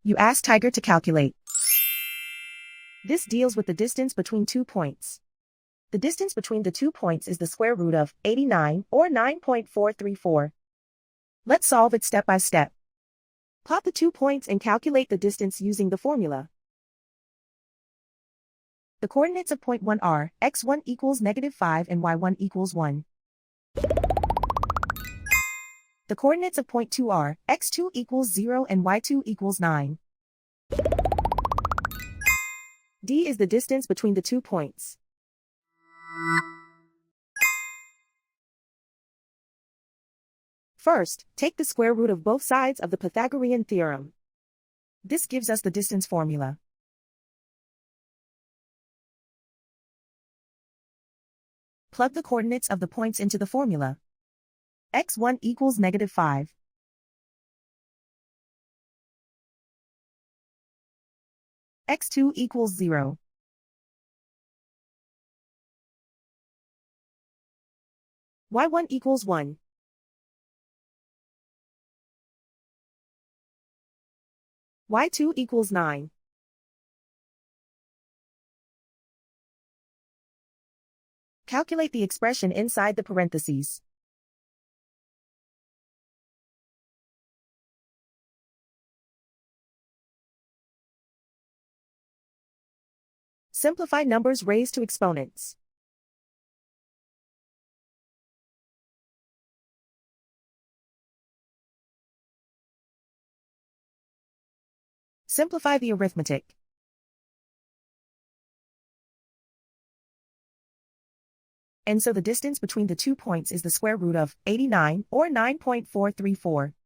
You ask Tiger to calculate. This deals with the distance between 2 points. The distance between the 2 points is the square root of 89, or 9.434. Let's solve it step by step. Plot the 2 points and calculate the distance using the formula. The coordinates of point 1 are x1 equals -5 and y1 equals 1. The coordinates of point 2 are x2 equals 0 and y2 equals 9. D is the distance between the 2 points. First, take the square root of both sides of the Pythagorean theorem. This gives us the distance formula. Plug the coordinates of the points into the formula. x1 equals -5. x2 equals 0. y1 equals 1. y2 equals 9. Calculate the expression inside the parentheses. Simplify numbers raised to exponents. Simplify the arithmetic. And so the distance between the 2 points is the square root of 89, or 9.434.